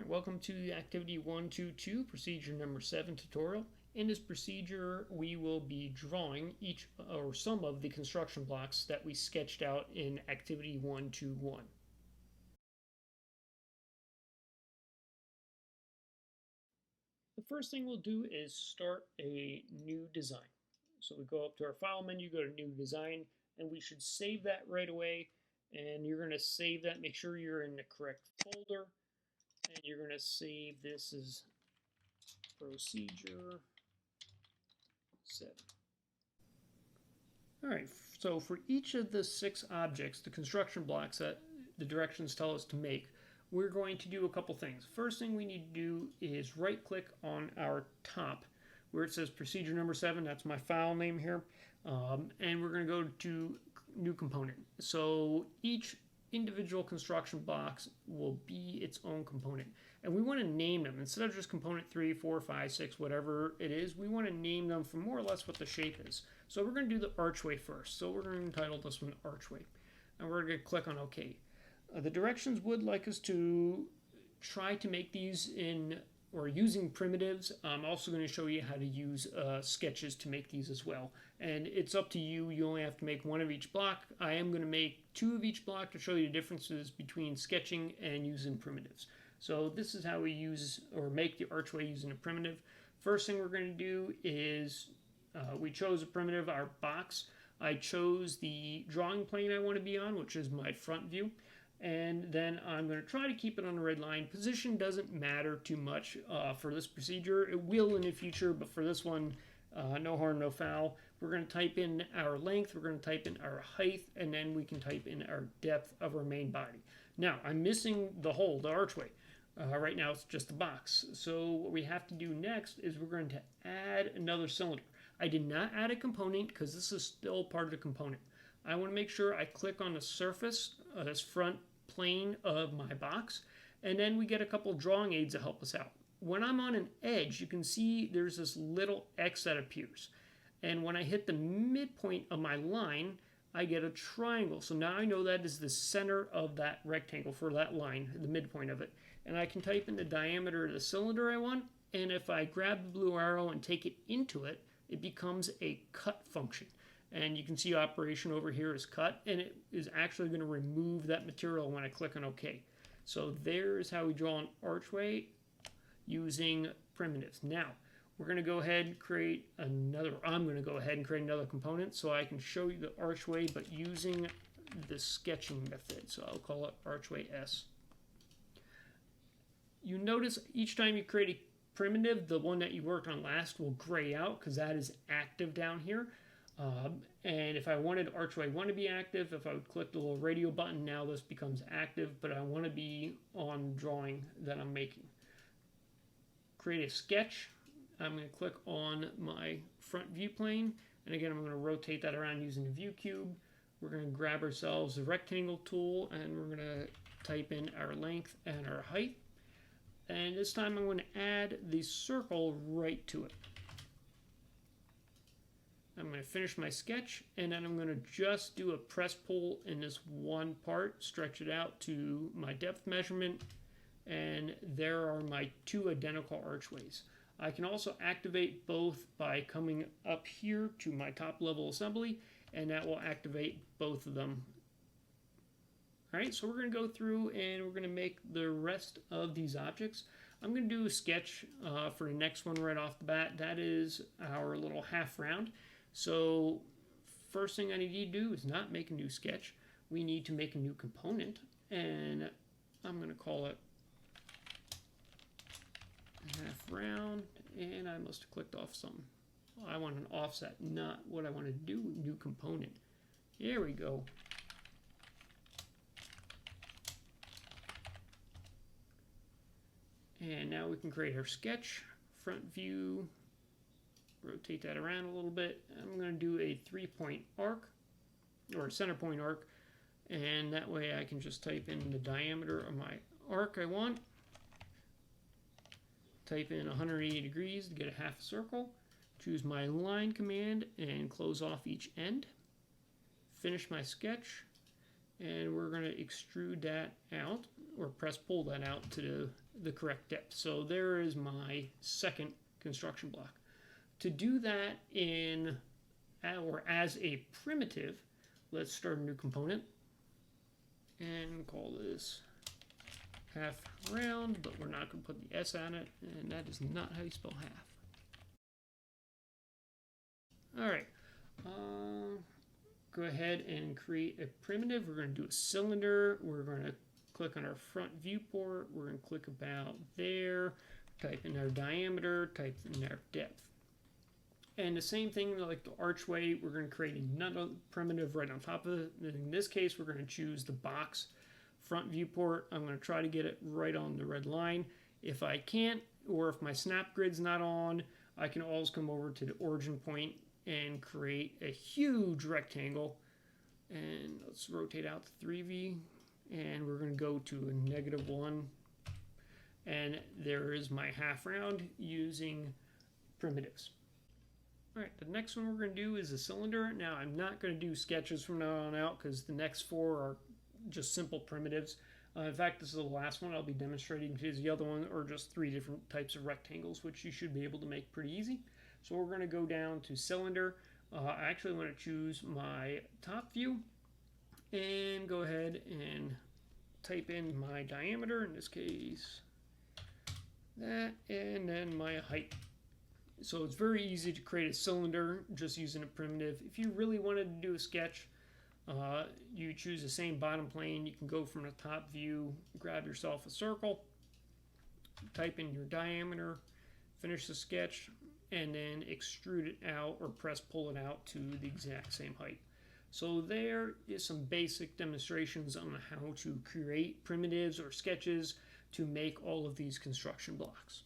Alright, welcome to Activity 122, Procedure number 7 tutorial. In this procedure, we will be drawing each or some of the construction blocks that we sketched out in Activity 121. The first thing we'll do is start a new design. So we go up to our File menu, go to New Design, and we should save that right away. And you're going to save that, make sure you're in the correct folder. And you're going to save this as Procedure 7. Alright, so for each of the 6 objects, the construction blocks that the directions tell us to make, we're going to do a couple things. First thing we need to do is right click on our top where it says procedure number 7, that's my file name here, and we're going to go to new component. So each individual construction box will be its own component, and we want to name them instead of just component 3, 4, 5, 6, whatever it is. We want to name them for more or less what the shape is. So we're going to do the archway first. So we're going to entitle this one archway, and we're going to click on OK. The directions would like us to try to make these in or using primitives. I'm also going to show you how to use sketches to make these as well. And it's up to you. You only have to make one of each block. I am going to make 2 of each block to show you the differences between sketching and using primitives. So this is how we use or make the archway using a primitive. First thing we're going to do is we chose a primitive, our box. I chose the drawing plane I want to be on, which is my front view. And then I'm going to try to keep it on the red line. Position doesn't matter too much for this procedure. It will in the future, but for this one, no harm, no foul. We're going to type in our length, we're going to type in our height, and then we can type in our depth of our main body. Now, I'm missing the hole, the archway. Right now, it's just the box. So what we have to do next is we're going to add another cylinder. I did not add a component because this is still part of the component. I want to make sure I click on the surface, this front plane of my box, and then we get a couple drawing aids to help us out. When I'm on an edge, you can see there's this little X that appears. And when I hit the midpoint of my line, I get a triangle. So now I know that is the center of that rectangle for that line, the midpoint of it. And I can type in the diameter of the cylinder I want, and if I grab the blue arrow and take it into it, it becomes a cut function. And you can see operation over here is cut, and it is actually going to remove that material when I click on OK. So there's how we draw an archway using primitives. Now, we're going to go ahead and create another, I'm going to go ahead and create another component so I can show you the archway, but using the sketching method. So I'll call it archway S. You notice each time you create a primitive, the one that you worked on last will gray out because that is active down here. And if I wanted archway 1 to be active, if I would click the little radio button, now this becomes active, but I want to be on drawing that I'm making. Create a sketch. I'm going to click on my front view plane, and again I'm going to rotate that around using the view cube. We're going to grab ourselves the rectangle tool, and we're going to type in our length and our height. And this time I'm going to add the circle right to it. I'm going to finish my sketch, and then I'm going to just do a press pull in this one part, stretch it out to my depth measurement, and there are my 2 identical archways. I can also activate both by coming up here to my top level assembly, and that will activate both of them. Alright, so we're going to go through and we're going to make the rest of these objects. I'm going to do a sketch for the next one right off the bat. That is our little half round. So first thing I need to do is not make a new sketch. We need to make a new component, and I'm going to call it half round, and I must have clicked off something. I want an offset, not what I want to do, new component. There we go. And now we can create our sketch, front view, rotate that around a little bit. I'm going to do a 3-point arc, or a center point arc, and that way I can just type in the diameter of my arc I want. Type in 180 degrees to get a half circle. Choose my line command and close off each end. Finish my sketch, and we're going to extrude that out. or press pull that out to the correct depth. So there is my second construction block. To do that in or as a primitive, let's start a new component and call this half round, but we're not going to put the S on it, and that is not how you spell half. Alright, go ahead and create a primitive. We're going to do a cylinder. We're going to click on our front viewport. We're going to click about there, type in our diameter, type in our depth. And the same thing like the archway, we're going to create another primitive right on top of it. In this case, we're going to choose the box front viewport. I'm going to try to get it right on the red line. If I can't, or if my snap grid's not on, I can always come over to the origin point and create a huge rectangle. And let's rotate out to 3V, and we're going to go to a -1. And there is my half round using primitives. Alright, the next one we're going to do is a cylinder. Now, I'm not going to do sketches from now on out because the next 4 are just simple primitives. In fact, this is the last one I'll be demonstrating because the other one are just 3 different types of rectangles, which you should be able to make pretty easy. So we're going to go down to cylinder. I actually want to choose my top view and go ahead and type in my diameter, in this case that, and then my height. So it's very easy to create a cylinder just using a primitive. If you really wanted to do a sketch, you choose the same bottom plane. You can go from the top view, grab yourself a circle, type in your diameter, finish the sketch, and then extrude it out or press pull it out to the exact same height. So there is some basic demonstrations on how to create primitives or sketches to make all of these construction blocks.